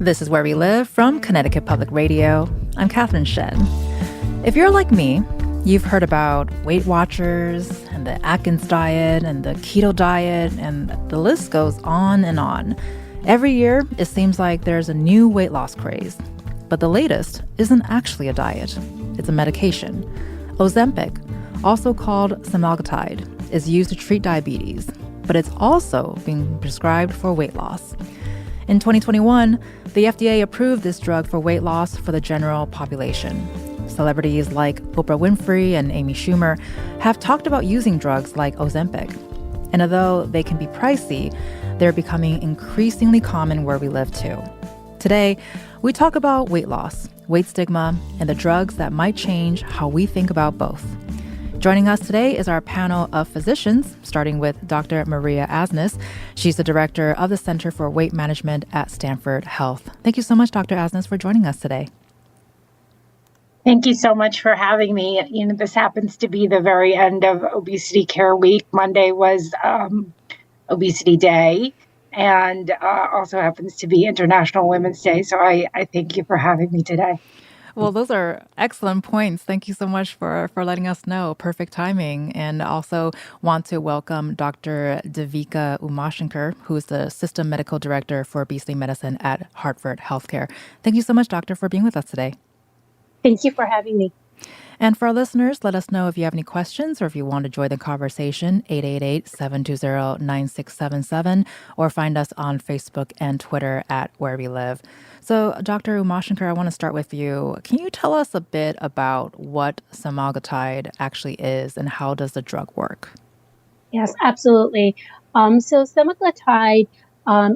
This is Where We Live from Connecticut Public Radio. I'm Catherine Shen. If you're like me, you've heard about Weight Watchers and the Atkins diet and the keto diet, and the list goes on and on. Every year, it seems like there's a new weight loss craze. But the latest isn't actually a diet. It's a medication. Ozempic, also called semaglutide, is used to treat diabetes, but it's also being prescribed for weight loss. In 2021, the FDA approved this drug for weight loss for the general population. Celebrities like Oprah Winfrey and Amy Schumer have talked about using drugs like Ozempic. And although they can be pricey, they're becoming increasingly common where we live too. Today, we talk about weight loss, weight stigma, and the drugs that might change how we think about both. Joining us today is our panel of physicians, starting with Dr. Maria Asnis. She's the director of the Center for Weight Management at Stamford Health. Thank you so much, Dr. Asnis, for joining us today. Thank you so much for having me. This happens to be the very end of Obesity Care Week. Monday was Obesity Day, and also happens to be International Women's Day. So I thank you for having me today. Well, those are excellent points. Thank you so much for letting us know. Perfect timing. And also want to welcome Dr. Devika Umashanker, who is the System Medical Director for Obesity Medicine at Hartford Healthcare. Thank you so much, Doctor, for being with us today. Thank you for having me. And for our listeners, let us know if you have any questions or if you want to join the conversation, 888-720-9677, or find us on Facebook and Twitter at Where We Live. So, Dr. Umashanker, I want to start with you. Can you tell us a bit about what semaglutide actually is and how does the drug work? Yes, absolutely. So semaglutide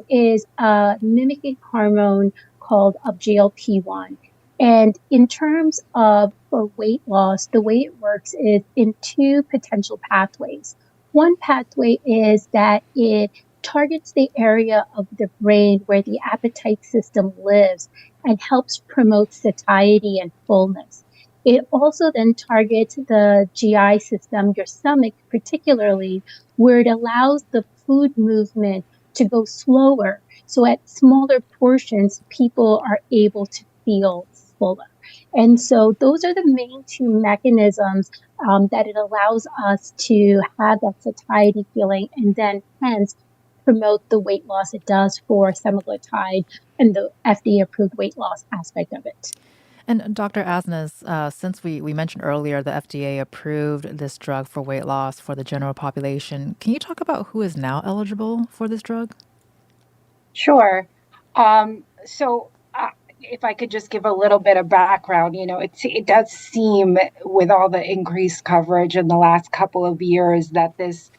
is a mimicking hormone called GLP-1. And in terms of for weight loss, the way it works is in two potential pathways. One pathway is that it targets the area of the brain where the appetite system lives and helps promote satiety and fullness. It also then targets the GI system, your stomach particularly, where it allows the food movement to go slower. So at smaller portions, people are able to feel fuller. And so those are the main two mechanisms that it allows us to have that satiety feeling and then hence promote the weight loss it does for semaglutide and the FDA-approved weight loss aspect of it. And Dr. Asnis, since we mentioned earlier the FDA approved this drug for weight loss for the general population, can you talk about who is now eligible for this drug? Sure. If I could just give a little bit of background, it does seem with all the increased coverage in the last couple of years that this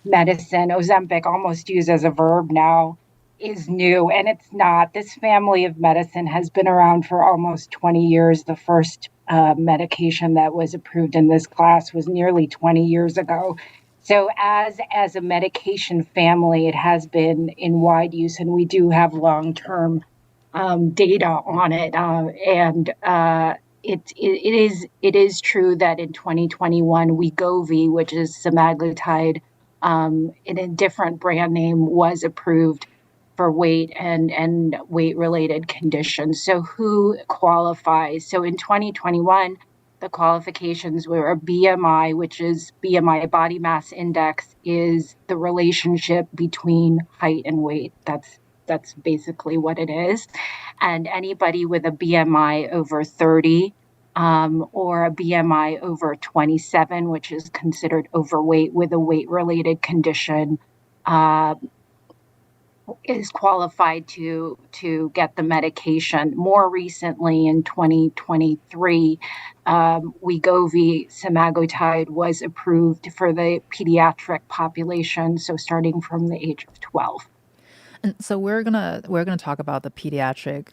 medicine, Ozempic, almost used as a verb now, is new, and it's not. This family of medicine has been around for almost 20 years. The first medication that was approved in this class was nearly 20 years ago. So as a medication family, it has been in wide use, and we do have long-term data on it. It is true that in 2021, Wegovy, which is semaglutide, in a different brand name, was approved for weight and weight-related conditions. So who qualifies? So in 2021, the qualifications were a BMI, which is BMI, body mass index, is the relationship between height and weight. That's basically what it is. And anybody with a BMI over 30 or a BMI over 27, which is considered overweight with a weight-related condition, is qualified to get the medication. More recently, in 2023, Wegovy semaglutide was approved for the pediatric population, so starting from the age of 12. And so we're gonna talk about the pediatric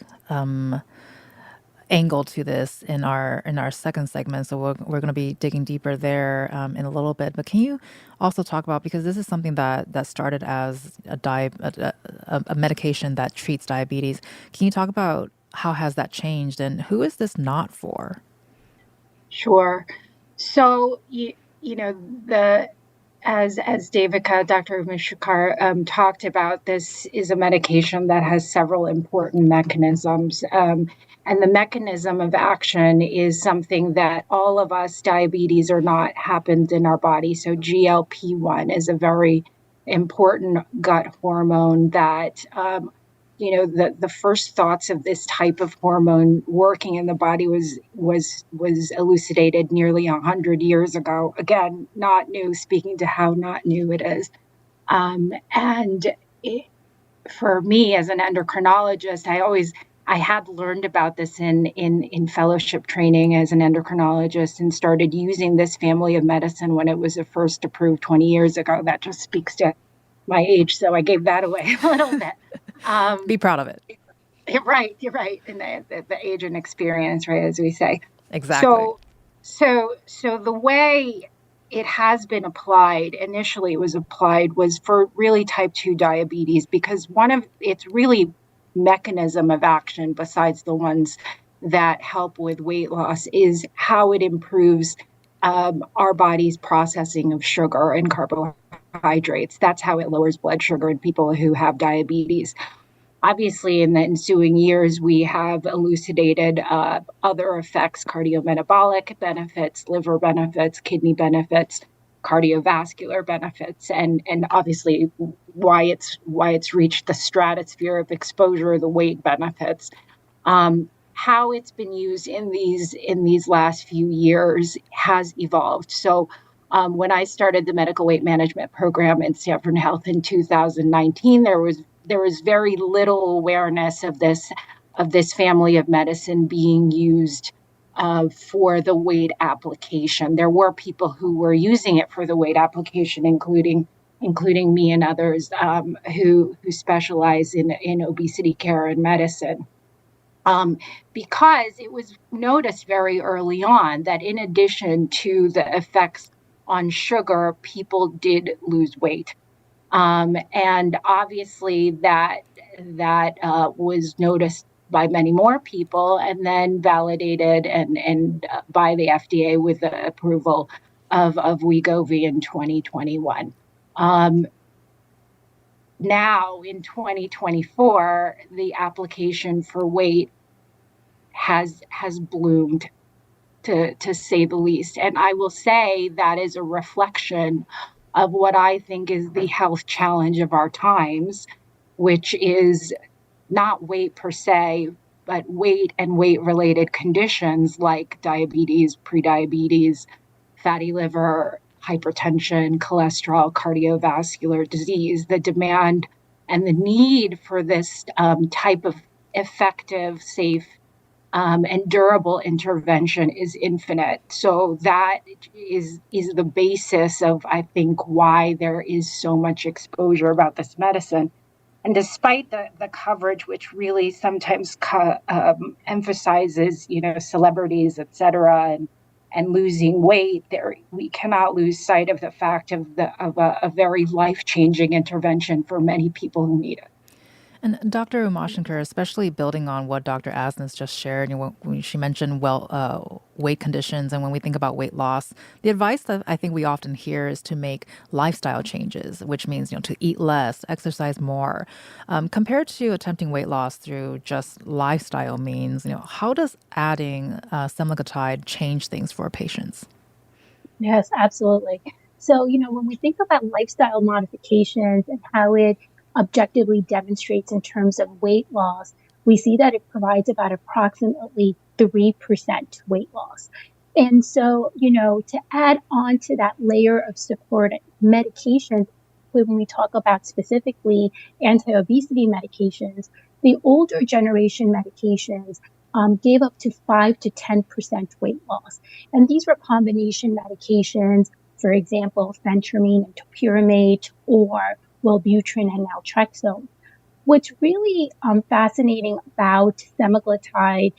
angle to this in our second segment. So we're gonna be digging deeper there in a little bit. But can you also talk about, because this is something that started as a medication that treats diabetes. Can you talk about how has that changed and who is this not for? Sure. So the as Devika, Dr. Umashanker, talked about, this is a medication that has several important mechanisms. And the mechanism of action is something that all of us, diabetes or not, happens in our body. So GLP-1 is a very important gut hormone that the first thoughts of this type of hormone working in the body was elucidated nearly 100 years ago. Again, not new, speaking to how not new it is. And for me as an endocrinologist, I had learned about this in fellowship training as an endocrinologist, and started using this family of medicine when it was first approved 20 years ago. That just speaks to my age, so I gave that away a little bit. Be proud of it. You're right. And the age and experience, right, as we say. Exactly. So the way it has been applied, initially it was applied, was for really type 2 diabetes, because one of its really mechanism of action, besides the ones that help with weight loss, is how it improves our body's processing of sugar and carbohydrates. That's how it lowers blood sugar in people who have diabetes. Obviously, in the ensuing years, we have elucidated other effects: cardiometabolic benefits, liver benefits, kidney benefits, cardiovascular benefits, and obviously why it's reached the stratosphere of exposure, the weight benefits. How it's been used in these last few years has evolved. So when I started the medical weight management program in Stamford Health in 2019, there was very little awareness of this family of medicine being used for the weight application. There were people who were using it for the weight application, including me and others who specialize in obesity care and medicine. Because it was noticed very early on that in addition to the effects on sugar, people did lose weight. And obviously that was noticed by many more people, and then validated and by the FDA with the approval of Wegovy in 2021. Now in 2024, the application for weight has bloomed, to say the least. And I will say that is a reflection of what I think is the health challenge of our times, which is not weight per se, but weight and weight-related conditions like diabetes, prediabetes, fatty liver, hypertension, cholesterol, cardiovascular disease. The demand and the need for this type of effective, safe, and durable intervention is infinite. So that is the basis of, I think, why there is so much exposure about this medicine. And despite the coverage, which really sometimes emphasizes, celebrities, et cetera, and losing weight, we cannot lose sight of the fact of a very life-changing intervention for many people who need it. And Dr. Umashanker, especially building on what Dr. Asnis just shared, when she mentioned weight conditions, and when we think about weight loss, the advice that I think we often hear is to make lifestyle changes, which means to eat less, exercise more. Compared to attempting weight loss through just lifestyle means, how does adding semaglutide change things for patients? Yes, absolutely. So, when we think about lifestyle modifications and how it objectively demonstrates in terms of weight loss, we see that it provides about approximately 3% weight loss. And so, to add on to that layer of support, medications, when we talk about specifically anti-obesity medications, the older generation medications gave up to 5 to 10% weight loss. And these were combination medications, for example, phentermine and topiramate, or Wellbutrin and naltrexone. What's really fascinating about semaglutide,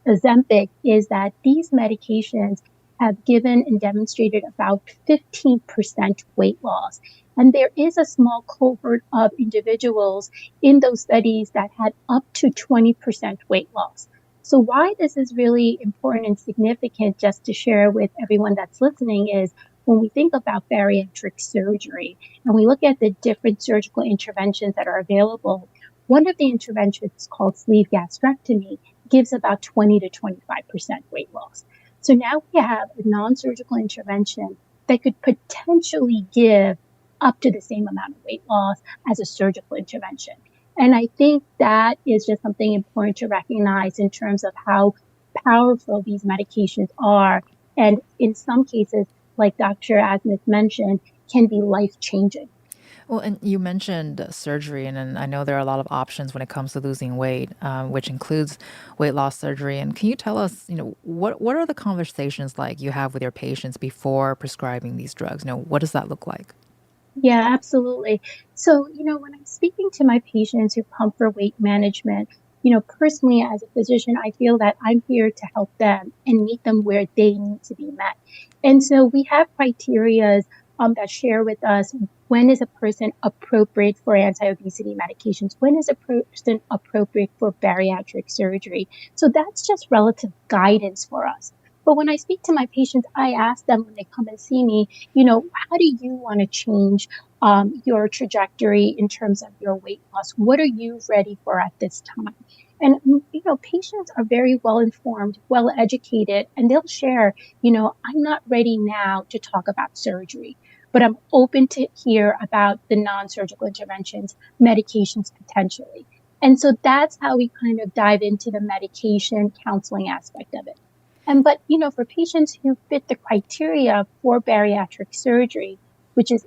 Ozempic, is that these medications have given and demonstrated about 15% weight loss. And there is a small cohort of individuals in those studies that had up to 20% weight loss. So why this is really important and significant, just to share with everyone that's listening, is when we think about bariatric surgery and we look at the different surgical interventions that are available, one of the interventions called sleeve gastrectomy gives about 20 to 25% weight loss. So now we have a non-surgical intervention that could potentially give up to the same amount of weight loss as a surgical intervention. And I think that is just something important to recognize in terms of how powerful these medications are. And in some cases, like Dr. Asnis mentioned, can be life-changing. Well, and you mentioned surgery, and I know there are a lot of options when it comes to losing weight, which includes weight loss surgery. And can you tell us, what are the conversations like you have with your patients before prescribing these drugs? What does that look like? Yeah, absolutely. So, when I'm speaking to my patients who come for weight management, personally as a physician, I feel that I'm here to help them and meet them where they need to be met. And so we have criterias that share with us when is a person appropriate for anti-obesity medications, when is a person appropriate for bariatric surgery. So that's just relative guidance for us. But when I speak to my patients, I ask them when they come and see me, how do you want to change your trajectory in terms of your weight loss? What are you ready for at this time? And, patients are very well informed, well educated, and they'll share, I'm not ready now to talk about surgery, but I'm open to hear about the non-surgical interventions, medications potentially. And so that's how we kind of dive into the medication counseling aspect of it. But, for patients who fit the criteria for bariatric surgery, which is,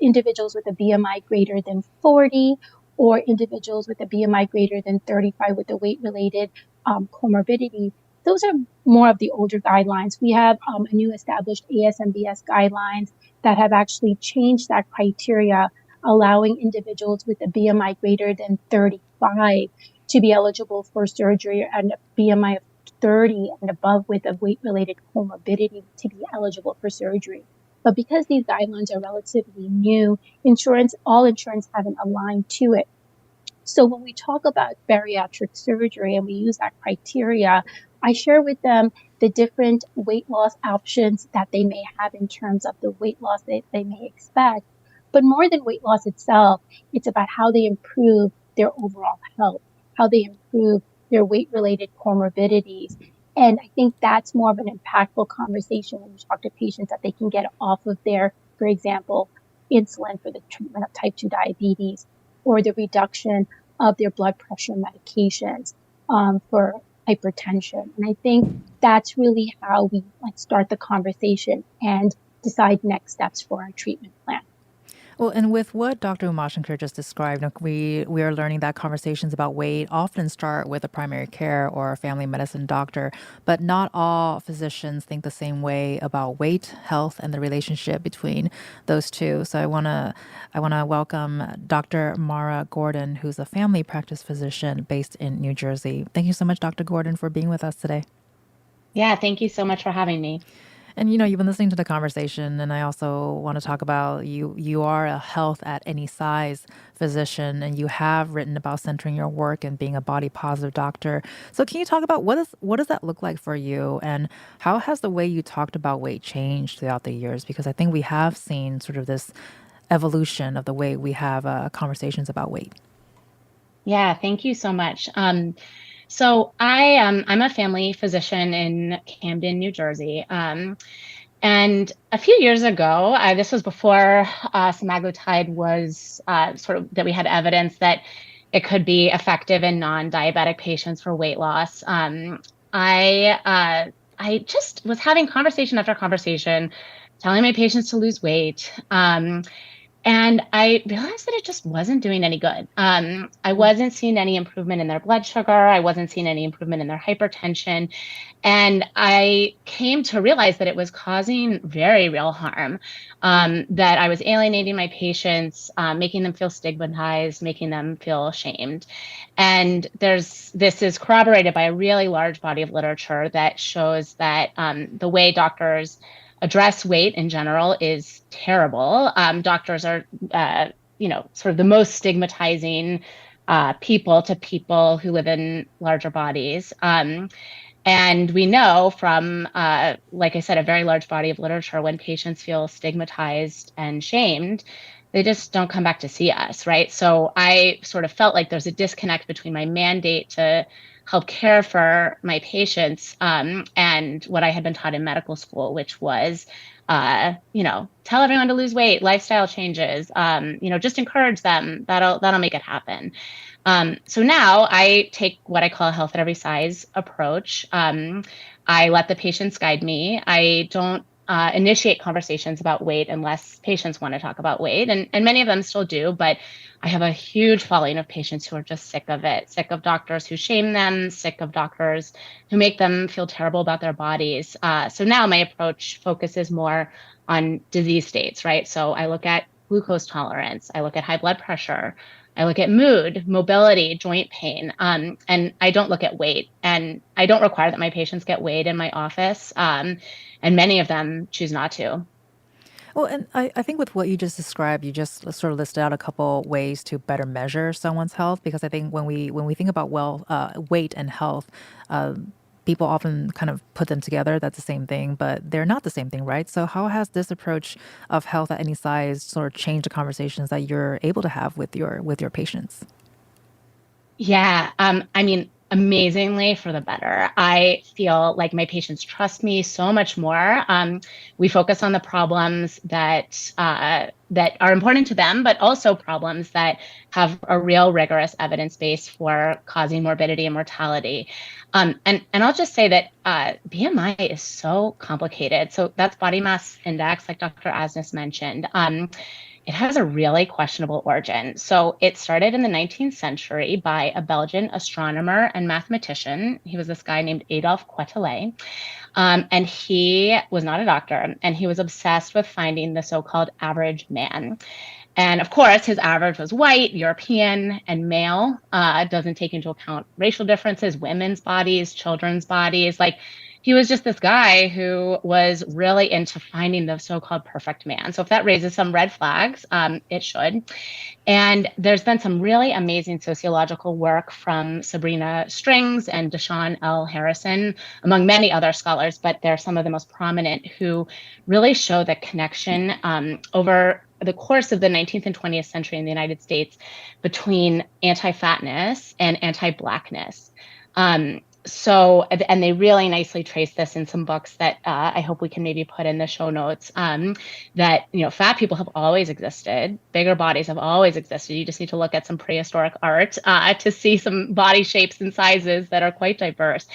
individuals with a BMI greater than 40 or individuals with a BMI greater than 35 with a weight-related comorbidity, those are more of the older guidelines. We have a new established ASMBS guidelines that have actually changed that criteria, allowing individuals with a BMI greater than 35 to be eligible for surgery and a BMI of 30 and above with a weight-related comorbidity to be eligible for surgery. But because these guidelines are relatively new, all insurance haven't aligned to it. So when we talk about bariatric surgery and we use that criteria, I share with them the different weight loss options that they may have in terms of the weight loss that they may expect. But more than weight loss itself, it's about how they improve their overall health, how they improve their weight-related comorbidities. And I think that's more of an impactful conversation when you talk to patients that they can get off of their, for example, insulin for the treatment of type 2 diabetes or the reduction of their blood pressure medications for hypertension. And I think that's really how we start the conversation and decide next steps for our treatment plan. Well, and with what Dr. Umashanker just described, we are learning that conversations about weight often start with a primary care or a family medicine doctor, but not all physicians think the same way about weight, health, and the relationship between those two. So I wanna welcome Dr. Mara Gordon, who's a family practice physician based in New Jersey. Thank you so much, Dr. Gordon, for being with us today. Yeah, thank you so much for having me. And you've been listening to the conversation, and I also want to talk about you. You are a health at any size physician, and you have written about centering your work and being a body positive doctor. So, can you talk about what does that look like for you, and how has the way you talked about weight changed throughout the years? Because I think we have seen sort of this evolution of the way we have conversations about weight. Yeah, thank you so much. So I'm a family physician in Camden, New Jersey. And a few years ago, this was before semaglutide was sort of that we had evidence that it could be effective in non-diabetic patients for weight loss. I just was having conversation after conversation, telling my patients to lose weight. And I realized that it just wasn't doing any good. I wasn't seeing any improvement in their blood sugar. I wasn't seeing any improvement in their hypertension. And I came to realize that it was causing very real harm, that I was alienating my patients, making them feel stigmatized, making them feel shamed. And this is corroborated by a really large body of literature that shows that the way doctors address weight in general is terrible. Doctors are, sort of the most stigmatizing people to people who live in larger bodies. And we know from, like I said, a very large body of literature, when patients feel stigmatized and shamed, they just don't come back to see us, right? So I sort of felt like there's a disconnect between my mandate to help care for my patients and what I had been taught in medical school, which was, tell everyone to lose weight, lifestyle changes, just encourage them. That'll make it happen. So now I take what I call a health at every size approach. I let the patients guide me. I don't initiate conversations about weight unless patients want to talk about weight, and many of them still do, but I have a huge following of patients who are just sick of it, sick of doctors who shame them, sick of doctors who make them feel terrible about their bodies. So now my approach focuses more on disease states, right? So I look at glucose tolerance, I look at high blood pressure, I look at mood, mobility, joint pain, and I don't look at weight. And I don't require that my patients get weighed in my office, and many of them choose not to. Well, and I think with what you just described, you just sort of listed out a couple ways to better measure someone's health. Because I think when we think about weight and health, uh, people often kind of put them together. That's the same thing, but they're not the same thing, right? So how has this approach of health at any size sort of changed the conversations that you're able to have with your patients? Yeah, I mean, amazingly for the better. I feel like my patients trust me so much more. We focus on the problems that are important to them, but also problems that have a real rigorous evidence base for causing morbidity and mortality. And I'll just say that BMI is so complicated. So that's body mass index, like Dr. Asnis mentioned. It has a really questionable origin. So it started in the 19th century by a Belgian astronomer and mathematician. He was this guy named Adolphe Quetelet. And he was not a doctor, and he was obsessed with finding the so-called average man. And of course, his average was white, European, and male. Doesn't take into account racial differences, women's bodies, children's bodies. Like, he was just this guy who was really into finding the so-called perfect man. So if that raises some red flags, it should. And there's been some really amazing sociological work from Sabrina Strings and Deshaun L. Harrison, among many other scholars, but they're some of the most prominent, who really show the connection over the course of the 19th and 20th century in the United States between anti-fatness and anti-Blackness. And they really nicely trace this in some books that I hope we can maybe put in the show notes, that, fat people have always existed. Bigger bodies have always existed. You just need to look at some prehistoric art to see some body shapes and sizes that are quite diverse.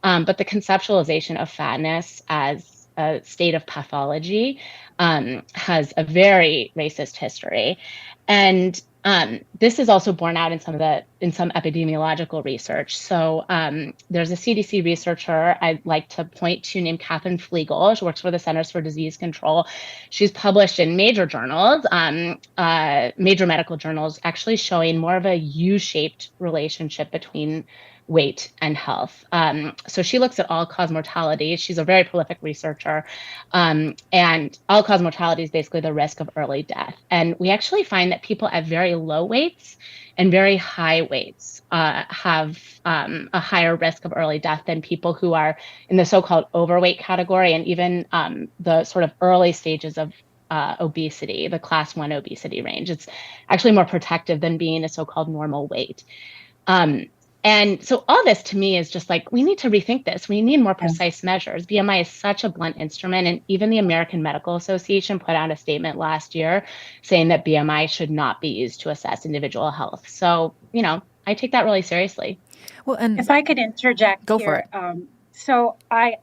But the conceptualization of fatness as a state of pathology has a very racist history. And this is also borne out in some epidemiological research. So there's a CDC researcher I'd like to point to named Catherine Flegel. She works for the Centers for Disease Control. She's published in major journals, major medical journals, actually showing more of a U-shaped relationship between weight and health. So she looks at all-cause mortality. She's a very prolific researcher. And all-cause mortality is basically the risk of early death. And we actually find that people at very low weights and very high weights have a higher risk of early death than people who are in the so-called overweight category, and even the sort of early stages of obesity, the class 1 obesity range. It's actually more protective than being a so-called normal weight. And so all this to me is just like, we need to rethink this. We need more precise measures. BMI is such a blunt instrument. And even the American Medical Association put out a statement last year saying that BMI should not be used to assess individual health. So, I take that really seriously. Well, and if I could interject go here, for it. So I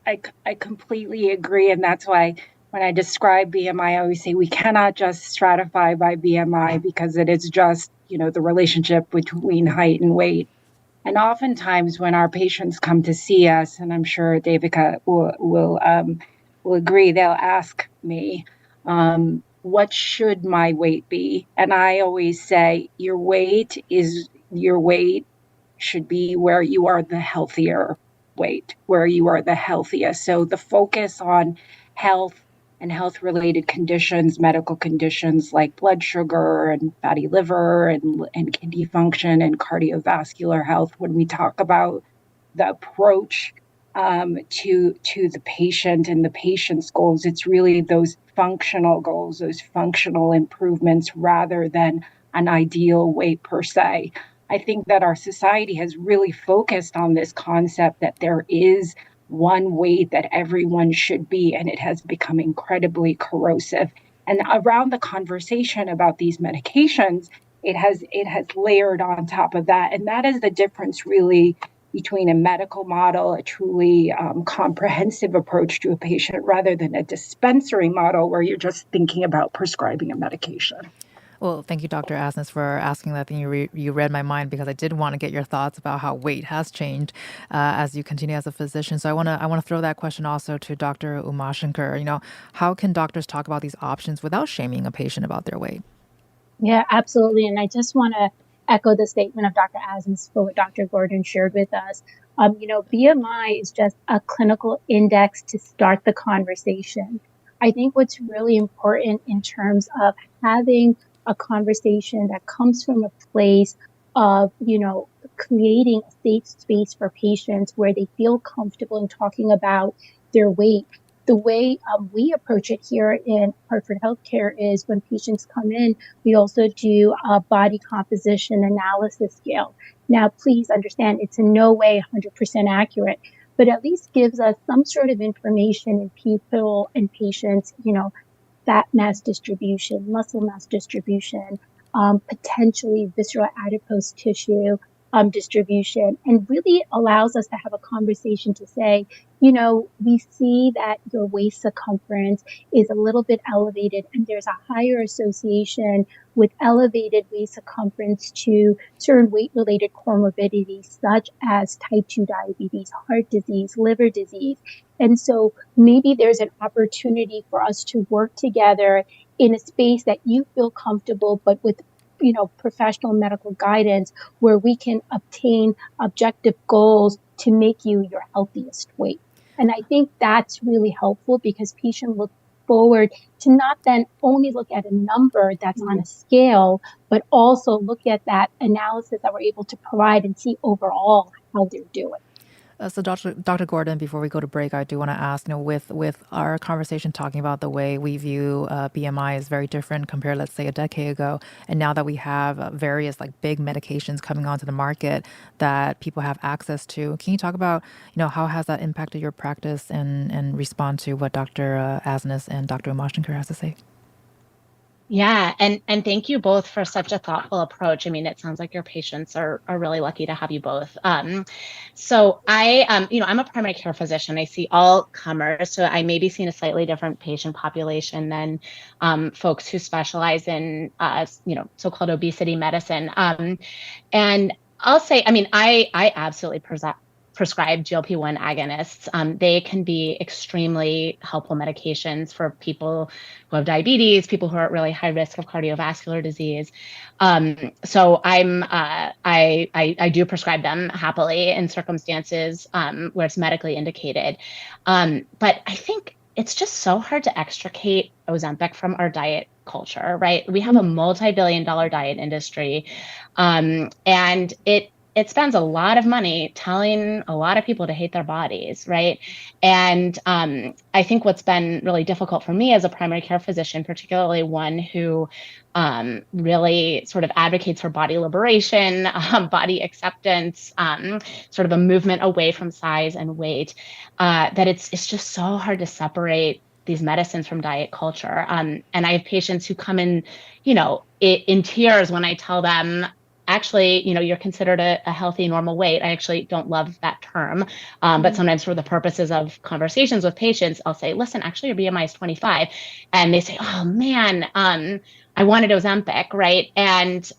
completely agree. And that's why when I describe BMI, I always say we cannot just stratify by BMI, because it is just, the relationship between height and weight. And oftentimes when our patients come to see us, and I'm sure Devika will agree, they'll ask me, what should my weight be? And I always say, your weight should be where you are the healthier weight, where you are the healthiest. So the focus on health and health-related conditions, medical conditions like blood sugar and fatty liver and kidney function and cardiovascular health, when we talk about the approach to the patient and the patient's goals. It's really those functional goals, those functional improvements, rather than an ideal weight per se. I think that our society has really focused on this concept that there is one weight that everyone should be, and it has become incredibly corrosive. And around the conversation about these medications, it has layered on top of that, and that is the difference really between a medical model, a truly comprehensive approach to a patient, rather than a dispensary model where you're just thinking about prescribing a medication. Well, thank you, Dr. Asnis, for asking that. Thing. You read my mind because I did want to get your thoughts about how weight has changed as you continue as a physician. So I want to throw that question also to Dr. Umashanker. How can doctors talk about these options without shaming a patient about their weight? Yeah, absolutely. And I just want to echo the statement of Dr. Asnis for what Dr. Gordon shared with us. BMI is just a clinical index to start the conversation. I think what's really important in terms of having a conversation that comes from a place of, creating a safe space for patients where they feel comfortable in talking about their weight. The way we approach it here in Hartford Healthcare is when patients come in, we also do a body composition analysis scale. Now, please understand it's in no way 100% accurate, but at least gives us some sort of information in people and patients, fat mass distribution, muscle mass distribution, potentially visceral adipose tissue distribution, and really allows us to have a conversation to say, we see that your waist circumference is a little bit elevated, and there's a higher association with elevated waist circumference to certain weight-related comorbidities, such as type 2 diabetes, heart disease, liver disease. And so maybe there's an opportunity for us to work together in a space that you feel comfortable, but with professional medical guidance where we can obtain objective goals to make you your healthiest weight. And I think that's really helpful because patients look forward to not then only look at a number that's on a scale, but also look at that analysis that we're able to provide and see overall how they're doing. So, Dr. Gordon, before we go to break, I do want to ask, with our conversation talking about the way we view BMI is very different compared, let's say, a decade ago, and now that we have various big medications coming onto the market that people have access to, can you talk about, how has that impacted your practice and respond to what Dr. Asnis and Dr. Umashanker has to say? Yeah, and thank you both for such a thoughtful approach. I mean, it sounds like your patients are really lucky to have you both. So I'm a primary care physician. I see all comers, so I may be seeing a slightly different patient population than folks who specialize in so-called obesity medicine. And I'll say, I mean, I absolutely prescribe GLP-1 agonists. They can be extremely helpful medications for people who have diabetes, people who are at really high risk of cardiovascular disease. So I do prescribe them happily in circumstances where it's medically indicated. But I think it's just so hard to extricate Ozempic from our diet culture, right? We have a multi-billion-dollar diet industry, and it spends a lot of money telling a lot of people to hate their bodies, right? And I think what's been really difficult for me as a primary care physician, particularly one who really sort of advocates for body liberation, body acceptance, sort of a movement away from size and weight, that it's just so hard to separate these medicines from diet culture. And I have patients who come in, in tears when I tell them, actually, you're considered a healthy, normal weight. I actually don't love that term. But sometimes for the purposes of conversations with patients, I'll say, listen, actually your BMI is 25. And they say, oh man, I wanted Ozempic, right? And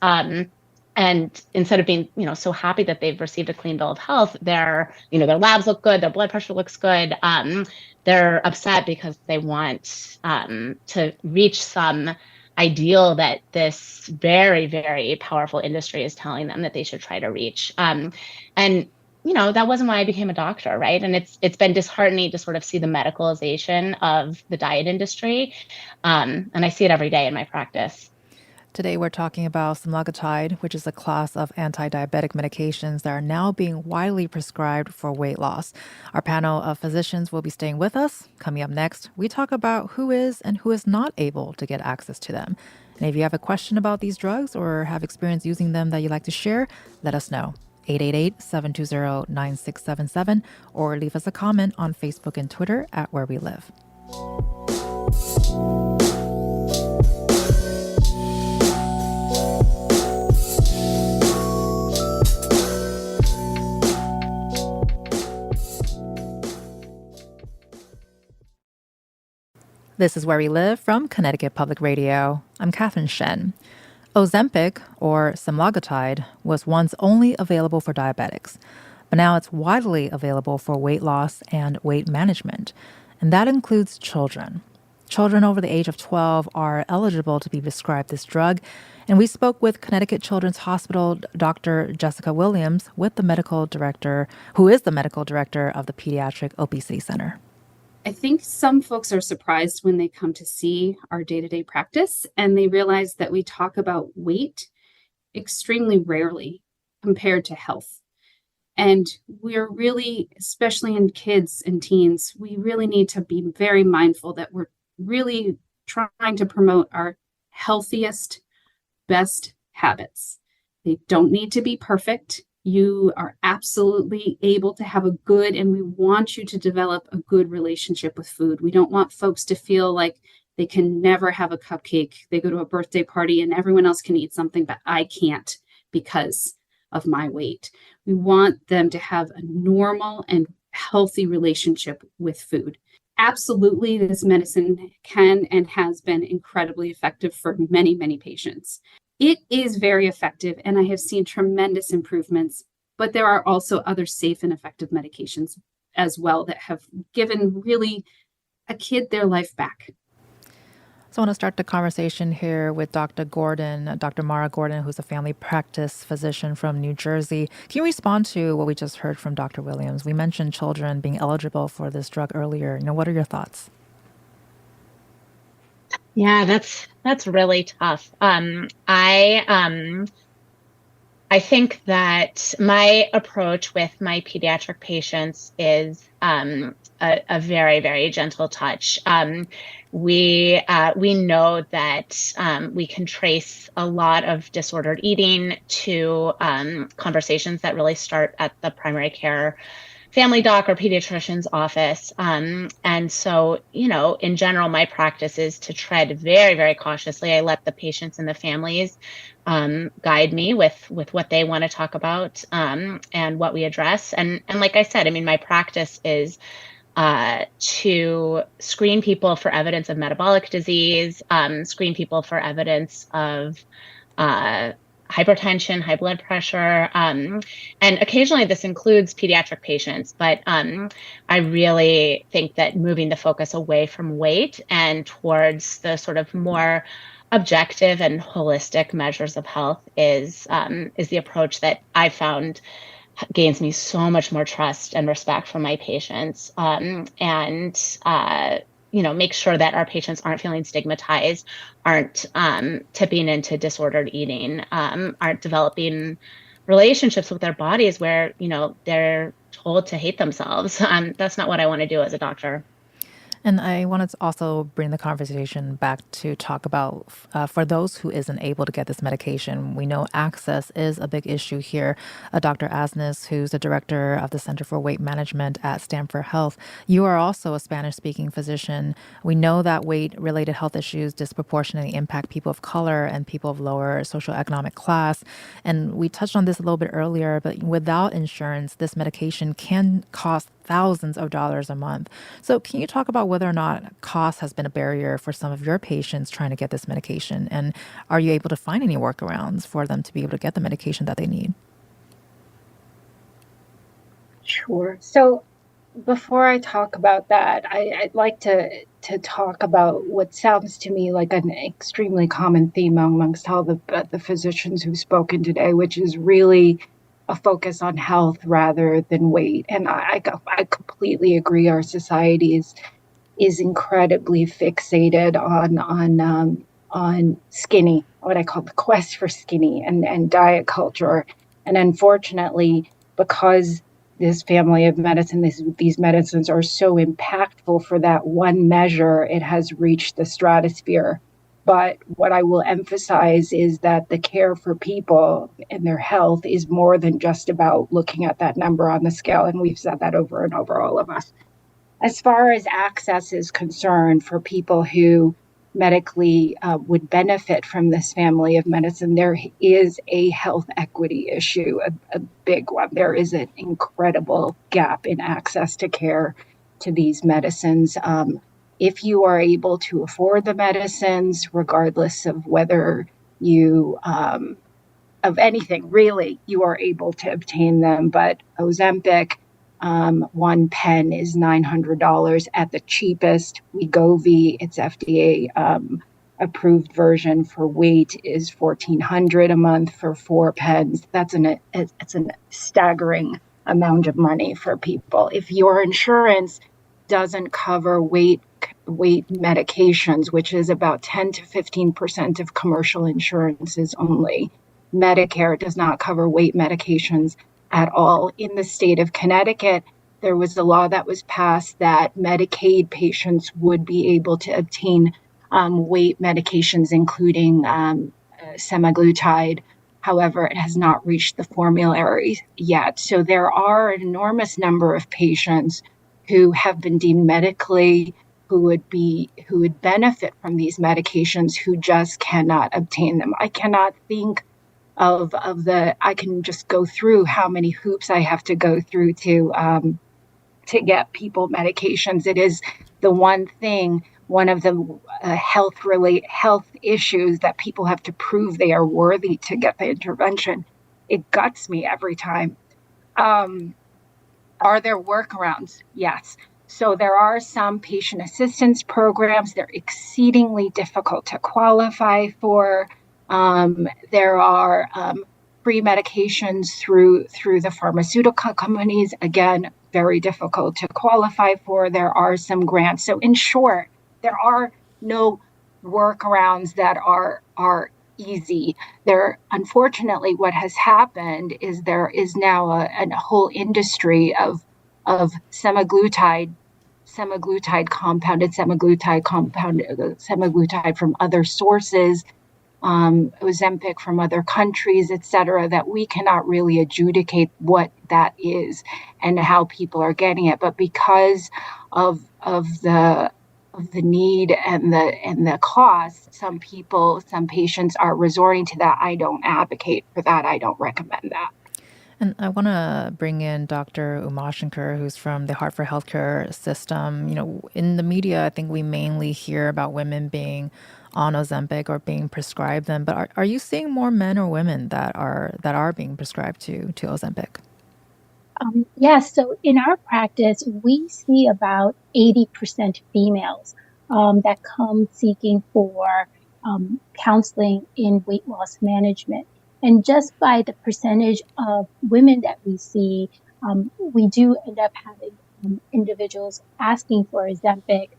instead of being, so happy that they've received a clean bill of health, their labs look good, their blood pressure looks good. They're upset because they want to reach some ideal that this very, very powerful industry is telling them that they should try to reach. And that wasn't why I became a doctor, right? And it's been disheartening to sort of see the medicalization of the diet industry. And I see it every day in my practice. Today, we're talking about semaglutide, which is a class of anti-diabetic medications that are now being widely prescribed for weight loss. Our panel of physicians will be staying with us. Coming up next, we talk about who is and who is not able to get access to them. And if you have a question about these drugs or have experience using them that you'd like to share, let us know. 888-720-9677 or leave us a comment on Facebook and Twitter at Where We Live. This is Where We Live from Connecticut Public Radio. I'm Catherine Shen. Ozempic, or semaglutide, was once only available for diabetics, but now it's widely available for weight loss and weight management, and that includes children. Children over the age of 12 are eligible to be prescribed this drug, and we spoke with Connecticut Children's Hospital Dr. Jessica Williams, who is the medical director of the Pediatric Obesity Center. I think some folks are surprised when they come to see our day-to-day practice and they realize that we talk about weight extremely rarely compared to health. And we're really, especially in kids and teens, we really need to be very mindful that we're really trying to promote our healthiest, best habits. They don't need to be perfect. You are absolutely able to have a good, and we want you to develop a good relationship with food. We don't want folks to feel like they can never have a cupcake. They go to a birthday party and everyone else can eat something, but I can't because of my weight. We want them to have a normal and healthy relationship with food. Absolutely, this medicine can and has been incredibly effective for many, many patients. It is very effective, and I have seen tremendous improvements, but there are also other safe and effective medications as well that have given really a kid their life back. So I want to start the conversation here with Dr. Mara Gordon, who's a family practice physician from New Jersey. Can you respond to what we just heard from Dr. Williams? We mentioned children being eligible for this drug earlier. What are your thoughts? Yeah, that's really tough. I think that my approach with my pediatric patients is a very, very gentle touch. We know that we can trace a lot of disordered eating to conversations that really start at the primary care family doc or pediatrician's office. And so, in general, my practice is to tread very, very cautiously. I let the patients and the families guide me with what they want to talk about and what we address. And like I said, my practice is to screen people for evidence of metabolic disease, screen people for evidence of hypertension, high blood pressure, and occasionally this includes pediatric patients. But I really think that moving the focus away from weight and towards the sort of more objective and holistic measures of health is the approach that I found gains me so much more trust and respect from my patients, make sure that our patients aren't feeling stigmatized, aren't tipping into disordered eating, aren't developing relationships with their bodies where, they're told to hate themselves. That's not what I want to do as a doctor. And I wanted to also bring the conversation back to talk about for those who isn't able to get this medication. We know access is a big issue here. Dr. Asnis, who's the director of the Center for Weight Management at Stamford Health, you are also a Spanish-speaking physician. We know that weight-related health issues disproportionately impact people of color and people of lower socioeconomic class. And we touched on this a little bit earlier, but without insurance, this medication can cost thousands of dollars a month. So can you talk about whether or not cost has been a barrier for some of your patients trying to get this medication? And are you able to find any workarounds for them to be able to get the medication that they need? Sure. So before I talk about that, I'd like to talk about what sounds to me like an extremely common theme amongst all the physicians who've spoken today, which is really a focus on health rather than weight. And I completely agree. Our society is incredibly fixated skinny, what I call the quest for skinny, and diet culture. And unfortunately, because this family of medicine, these medicines are so impactful for that one measure, it has reached the stratosphere. But what I will emphasize is that the care for people and their health is more than just about looking at that number on the scale. And we've said that over and over, all of us. As far as access is concerned, for people who medically would benefit from this family of medicine, there is a health equity issue, a big one. There is an incredible gap in access to care to these medicines. If you are able to afford the medicines, regardless of whether you of anything, really, you are able to obtain them. But Ozempic, one pen is $900 at the cheapest. Wegovy, its FDA approved version for weight, is $1,400 a month for 4 pens. It's a staggering amount of money for people. If your insurance doesn't cover weight medications, which is about 10 to 15% of commercial insurances only, Medicare does not cover weight medications at all. In the state of Connecticut, there was a law that was passed that Medicaid patients would be able to obtain weight medications, including semaglutide. However, it has not reached the formulary yet. So there are an enormous number of patients who have been deemed medically, who would benefit from these medications, who just cannot obtain them. I cannot think I can just go through how many hoops I have to go through to get people medications. It is the one of the health issues that people have to prove they are worthy to get the intervention. It guts me every time. Are there workarounds? Yes. So there are some patient assistance programs. They're exceedingly difficult to qualify for. There are free medications through the pharmaceutical companies. Again, very difficult to qualify for. There are some grants. So in short, there are no workarounds that are easy. Unfortunately, what has happened is there is now a whole industry of semaglutide from other sources, Ozempic from other countries, et cetera, that we cannot really adjudicate what that is and how people are getting it. But because of the need and the cost, some patients are resorting to that. I don't advocate for that. I don't recommend that. And I want to bring in Dr. Umashanker, who's from the Hartford healthcare system. In the media, I think we mainly hear about women being on Ozempic or being prescribed them. But are you seeing more men or women that are being prescribed to Ozempic? Yes. So in our practice, we see about 80% females that come seeking for counseling in weight loss management. And just by the percentage of women that we see, we do end up having individuals asking for Ozempic,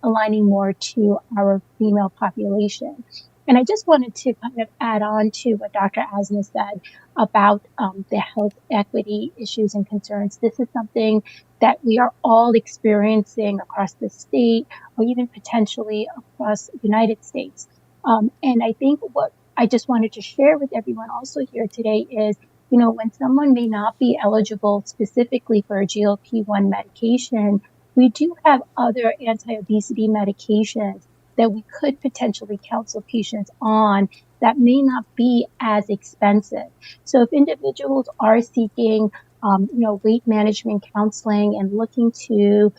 aligning more to our female population. And I just wanted to kind of add on to what Dr. Asnis said about the health equity issues and concerns. This is something that we are all experiencing across the state or even potentially across the United States. And I think what I just wanted to share with everyone also here today is, when someone may not be eligible specifically for a GLP-1 medication, we do have other anti-obesity medications that we could potentially counsel patients on that may not be as expensive. So if individuals are seeking, weight management counseling and looking to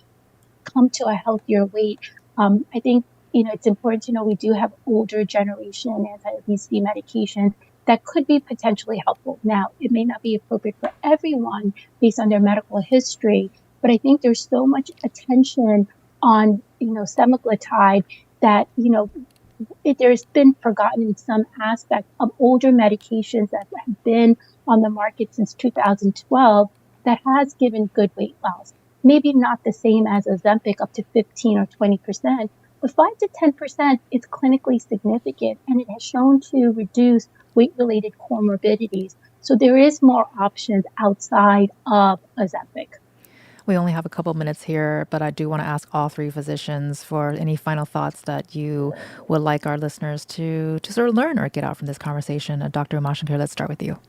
come to a healthier weight, I think, it's important to know we do have older generation anti-obesity medications that could be potentially helpful. Now, it may not be appropriate for everyone based on their medical history, but I think there's so much attention on, semaglutide that, there's been forgotten in some aspect of older medications that have been on the market since 2012 that has given good weight loss. Maybe not the same as Ozempic up to 15 or 20%, the 5 to 10% is clinically significant, and it has shown to reduce weight-related comorbidities. So there is more options outside of Ozempic. We only have a couple minutes here, but I do want to ask all three physicians for any final thoughts that you would like our listeners to sort of learn or get out from this conversation. Dr. Umashanker, let's start with you.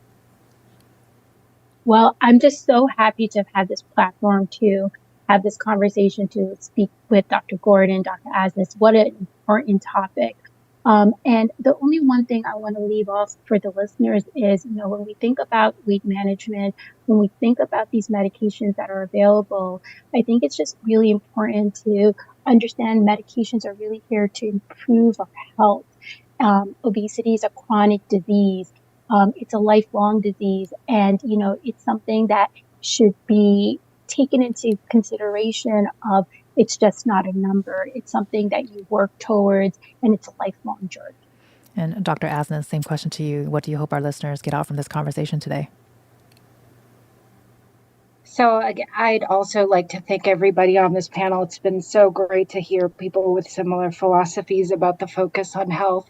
Well, I'm just so happy to have had this platform to have this conversation, to speak with Dr. Gordon, Dr. Asnis. What an important topic. And the only one thing I want to leave off for the listeners is, when we think about weight management, when we think about these medications that are available, I think it's just really important to understand medications are really here to improve our health. Obesity is a chronic disease. It's a lifelong disease, and it's something that should be taken into consideration of it's just not a number. It's something that you work towards, and it's a lifelong journey. And Dr. Asnis, same question to you. What do you hope our listeners get out from this conversation today? So I'd also like to thank everybody on this panel. It's been so great to hear people with similar philosophies about the focus on health.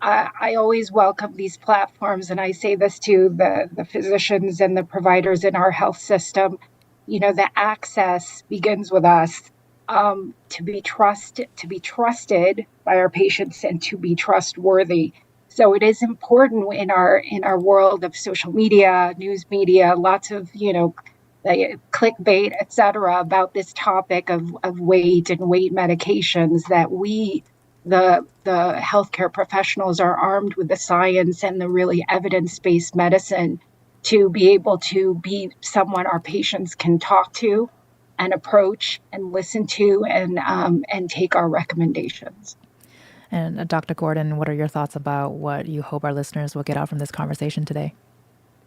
I always welcome these platforms, and I say this to the physicians and the providers in our health system. The access begins with us, to be trusted by our patients and to be trustworthy. So it is important in our world of social media, news media, lots of clickbait, etc., about this topic of weight and weight medications, that we, the healthcare professionals, are armed with the science and the really evidence-based medicine to be able to be someone our patients can talk to and approach and listen to and take our recommendations. And Dr. Gordon, what are your thoughts about what you hope our listeners will get out from this conversation today?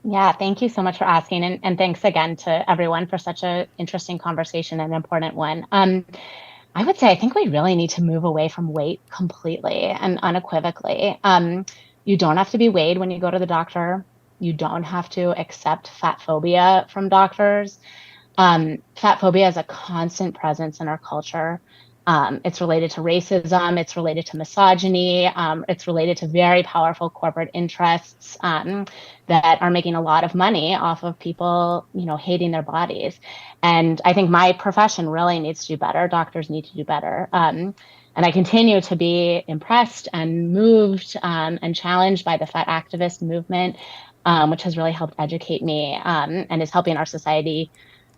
Yeah, thank you so much for asking. And thanks again to everyone for such an interesting conversation and an important one. I would say I think we really need to move away from weight completely and unequivocally. You don't have to be weighed when you go to the doctor. You don't have to accept fat phobia from doctors. Fat phobia is a constant presence in our culture. It's related to racism. It's related to misogyny. It's related to very powerful corporate interests that are making a lot of money off of people, hating their bodies. And I think my profession really needs to do better. Doctors need to do better. And I continue to be impressed and moved and challenged by the fat activist movement, which has really helped educate me and is helping our society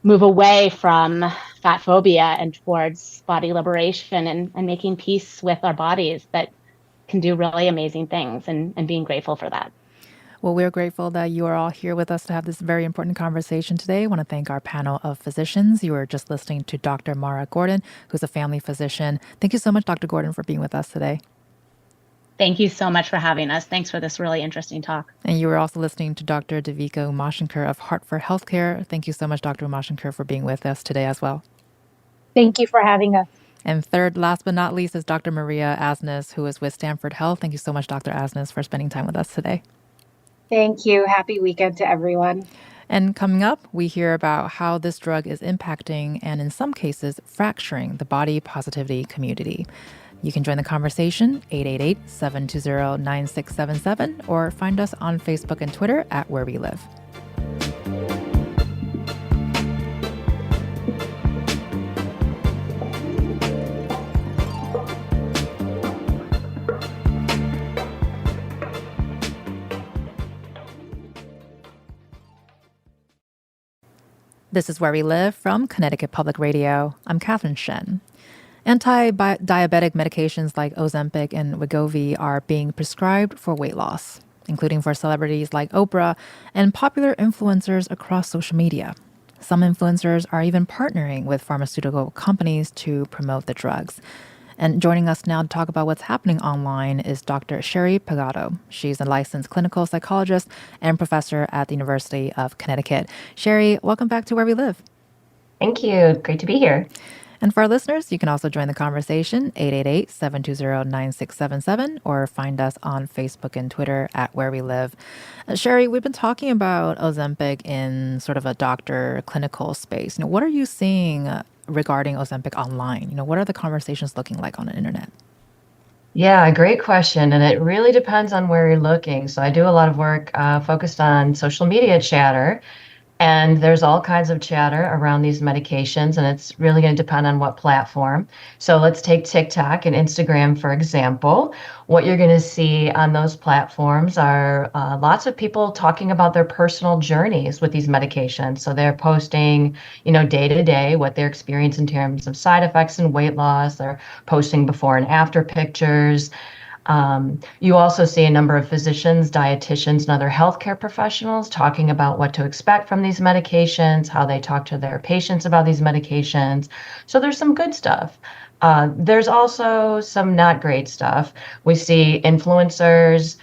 move away from fat phobia and towards body liberation and making peace with our bodies that can do really amazing things, and being grateful for that. Well, we're grateful that you are all here with us to have this very important conversation today. I want to thank our panel of physicians. You were just listening to Dr. Mara Gordon, who's a family physician. Thank you so much, Dr. Gordon, for being with us today. Thank you so much for having us. Thanks for this really interesting talk. And you were also listening to Dr. Devika Umashanker of Hartford Healthcare. Thank you so much, Dr. Umashanker, for being with us today as well. Thank you for having us. And third, last but not least, is Dr. Maria Asnis, who is with Stamford Health. Thank you so much, Dr. Asnis, for spending time with us today. Thank you. Happy weekend to everyone. And coming up, we hear about how this drug is impacting and in some cases fracturing the body positivity community. You can join the conversation, 888-720-9677, or find us on Facebook and Twitter at Where We Live. This is Where We Live from Connecticut Public Radio. I'm Catherine Shen. Anti-diabetic medications like Ozempic and Wegovy are being prescribed for weight loss, including for celebrities like Oprah and popular influencers across social media. Some influencers are even partnering with pharmaceutical companies to promote the drugs. And joining us now to talk about what's happening online is Dr. Sherry Pagato. She's a licensed clinical psychologist and professor at the University of Connecticut. Sherry, welcome back to Where We Live. Thank you. Great to be here. And for our listeners, you can also join the conversation, 888-720-9677, or find us on Facebook and Twitter at Where We Live. Sherry, we've been talking about Ozempic in sort of a doctor clinical space. What are you seeing regarding Ozempic online? What are the conversations looking like on the internet? Yeah, great question. And it really depends on where you're looking. So I do a lot of work focused on social media chatter. And there's all kinds of chatter around these medications, and it's really going to depend on what platform. So let's take TikTok and Instagram, for example. What you're going to see on those platforms are lots of people talking about their personal journeys with these medications. So they're posting, day to day what they're experiencing in terms of side effects and weight loss. They're posting before and after pictures. You also see a number of physicians, dietitians, and other healthcare professionals talking about what to expect from these medications, how they talk to their patients about these medications. So there's some good stuff. There's also some not great stuff. We see influencers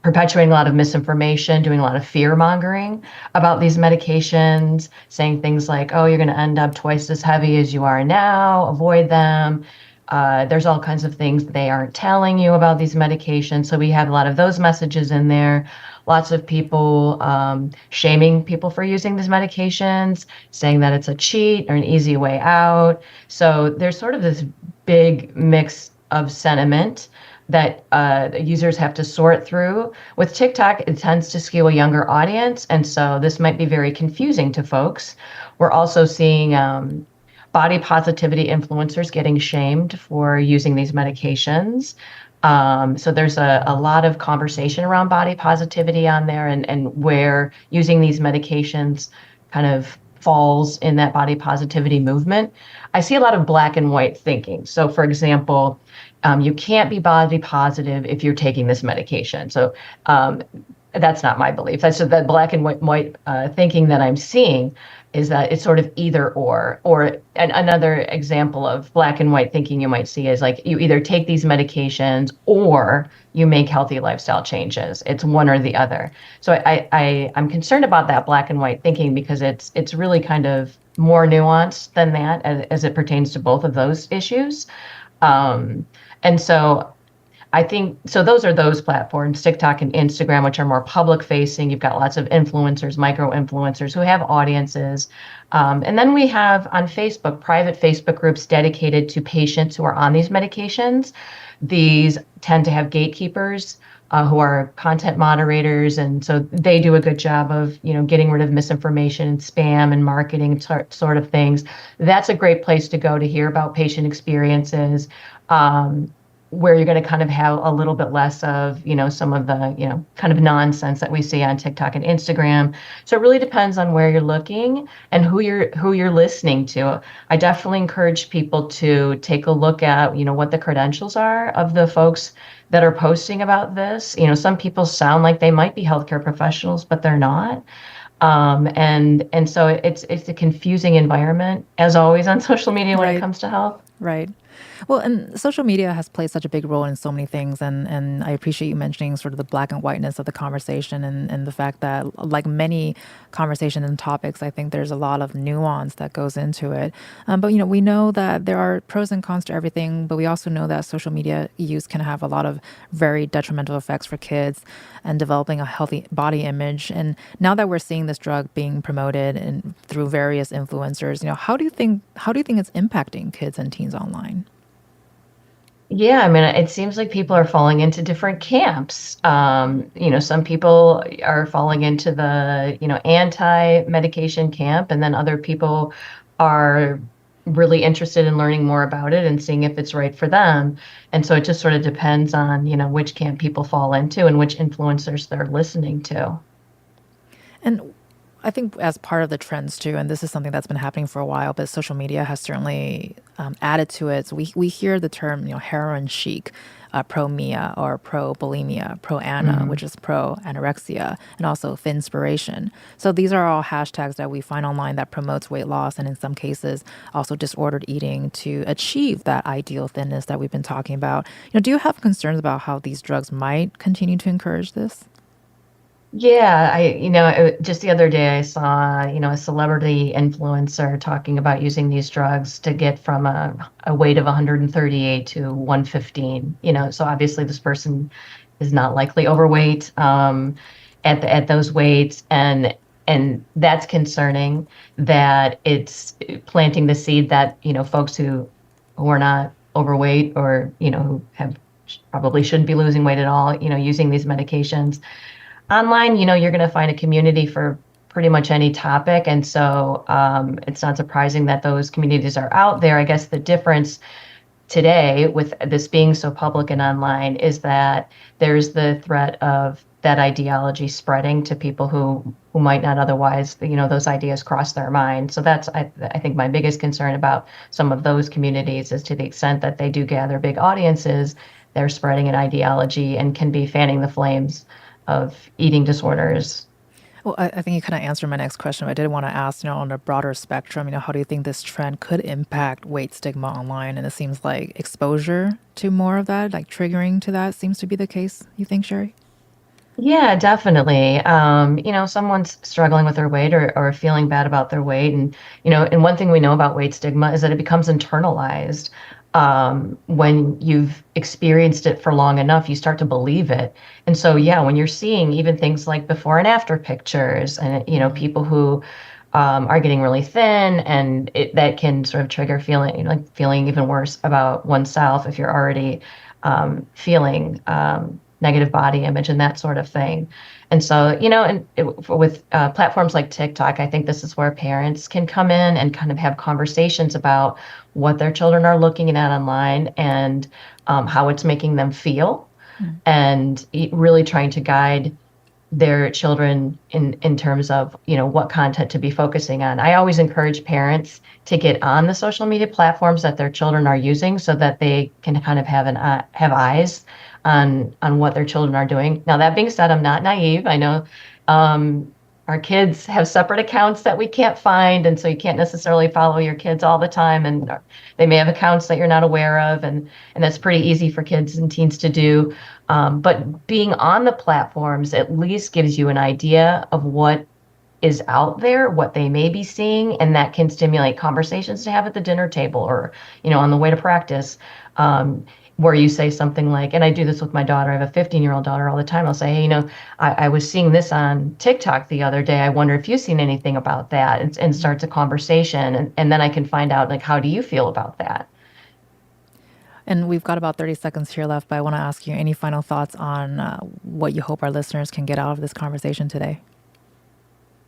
perpetuating a lot of misinformation, doing a lot of fear mongering about these medications, saying things like, oh, you're going to end up twice as heavy as you are now, avoid them. There's all kinds of things they aren't telling you about these medications. So we have a lot of those messages in there. Lots of people shaming people for using these medications, saying that it's a cheat or an easy way out. So there's sort of this big mix of sentiment that users have to sort through. With TikTok, it tends to skew a younger audience, and so this might be very confusing to folks. We're also seeing body positivity influencers getting shamed for using these medications. So there's a lot of conversation around body positivity on there and where using these medications kind of falls in that body positivity movement. I see a lot of black and white thinking. So, for example, you can't be body positive if you're taking this medication. So that's not my belief. That's the black and white thinking that I'm seeing is that it's sort of either or. Another example of black and white thinking you might see is like you either take these medications or you make healthy lifestyle changes. It's one or the other. So I'm concerned about that black and white thinking because it's really kind of more nuanced than that as it pertains to both of those issues. And so I think so. Those are those platforms, TikTok and Instagram, which are more public facing. You've got lots of influencers, micro influencers who have audiences. And then we have on Facebook, private Facebook groups dedicated to patients who are on these medications. These tend to have gatekeepers who are content moderators. And so they do a good job of, getting rid of misinformation and spam and marketing sort of things. That's a great place to go to hear about patient experiences. Where you're going to kind of have a little bit less of, some of the, kind of nonsense that we see on TikTok and Instagram. So it really depends on where you're looking and who you're listening to. I definitely encourage people to take a look at, what the credentials are of the folks that are posting about this. Some people sound like they might be healthcare professionals, but they're not. And so it's a confusing environment, as always, on social media when it comes to health. Right. Well, and social media has played such a big role in so many things. And I appreciate you mentioning sort of the black and whiteness of the conversation and the fact that, like many conversations and topics, I think there's a lot of nuance that goes into it. But, we know that there are pros and cons to everything, but we also know that social media use can have a lot of very detrimental effects for kids and developing a healthy body image. And now that we're seeing this drug being promoted and through various influencers, how do you think it's impacting kids and teens online? Yeah, I mean, it seems like people are falling into different camps. Some people are falling into the, anti-medication camp, and then other people are really interested in learning more about it and seeing if it's right for them. And so it just sort of depends on, which camp people fall into and which influencers they're listening to. And I think as part of the trends too, and this is something that's been happening for a while, but social media has certainly added to it. So we hear the term, heroin chic, pro-Mia or pro-bulimia, pro-Anna, which is pro-anorexia, and also finspiration. So these are all hashtags that we find online that promotes weight loss and in some cases also disordered eating to achieve that ideal thinness that we've been talking about. Do you have concerns about how these drugs might continue to encourage this? Yeah, just the other day I saw, a celebrity influencer talking about using these drugs to get from a weight of 138 to 115. So obviously this person is not likely overweight at those weights, and And that's concerning, that it's planting the seed that, folks who are not overweight, or, who probably shouldn't be losing weight at all, using these medications. Online, you're going to find a community for pretty much any topic. And so it's not surprising that those communities are out there. I guess the difference today, with this being so public and online, is that there's the threat of that ideology spreading to people who might not otherwise, those ideas cross their mind. So that's, I think, my biggest concern about some of those communities, is to the extent that they do gather big audiences, they're spreading an ideology and can be fanning the flames of eating disorders. Well, I think you kind of answered my next question. I did want to ask, on a broader spectrum, how do you think this trend could impact weight stigma online? And it seems like exposure to more of that, like triggering to that, seems to be the case. You think, Sherry? Yeah, definitely. Someone's struggling with their weight, or feeling bad about their weight. And one thing we know about weight stigma is that it becomes internalized. When you've experienced it for long enough, you start to believe it. And so, yeah, when you're seeing even things like before and after pictures, and, people who are getting really thin, and that can sort of trigger feeling even worse about oneself if you're already feeling negative body image and that sort of thing. And so, with platforms like TikTok, I think this is where parents can come in and kind of have conversations about what their children are looking at online, and how it's making them feel, and really trying to guide their children in terms of, what content to be focusing on. I always encourage parents to get on the social media platforms that their children are using, so that they can kind of have eyes on what their children are doing. Now, that being said, I'm not naive. I know our kids have separate accounts that we can't find, and so you can't necessarily follow your kids all the time, and they may have accounts that you're not aware of, and that's pretty easy for kids and teens to do. But being on the platforms at least gives you an idea of what is out there, what they may be seeing, and that can stimulate conversations to have at the dinner table, or, on the way to practice, where you say something like, and I do this with my daughter, I have a 15-year-old daughter all the time. I'll say, hey, I was seeing this on TikTok the other day. I wonder if you've seen anything about that, and starts a conversation. And then I can find out, like, how do you feel about that? And we've got about 30 seconds here left, but I want to ask you any final thoughts on what you hope our listeners can get out of this conversation today.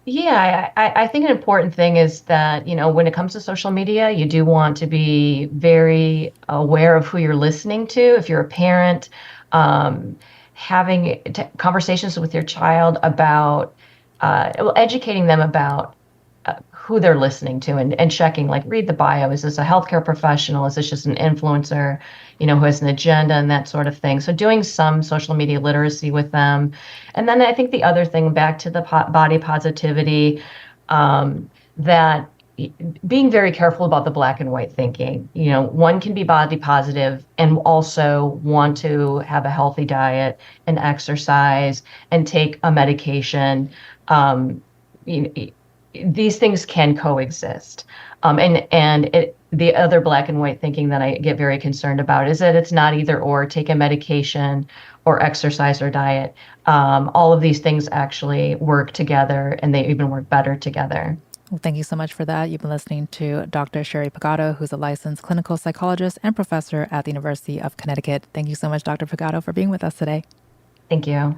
Yeah, I think an important thing is that, when it comes to social media, you do want to be very aware of who you're listening to. If you're a parent, having conversations with your child about, educating them about who they're listening to, and checking, like, read the bio. Is this a healthcare professional? Is this just an influencer, who has an agenda, and that sort of thing? So doing some social media literacy with them. And then I think the other thing, back to the body positivity, that being very careful about the black and white thinking. One can be body positive and also want to have a healthy diet and exercise and take a medication. These things can coexist. The other black and white thinking that I get very concerned about is that it's not either or, take a medication or exercise or diet. All of these things actually work together, and they even work better together. Well, thank you so much for that. You've been listening to Dr. Sherry Pagato, who's a licensed clinical psychologist and professor at the University of Connecticut. Thank you so much, Dr. Pagato, for being with us today. Thank you.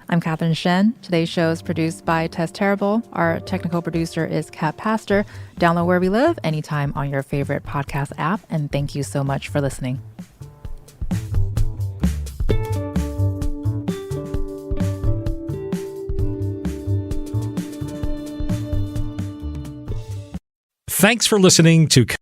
I'm Catherine Shen. Today's show is produced by Tess Terrible. Our technical producer is Kat Pastor. Download Where We Live anytime on your favorite podcast app. And thank you so much for listening. Thanks for listening to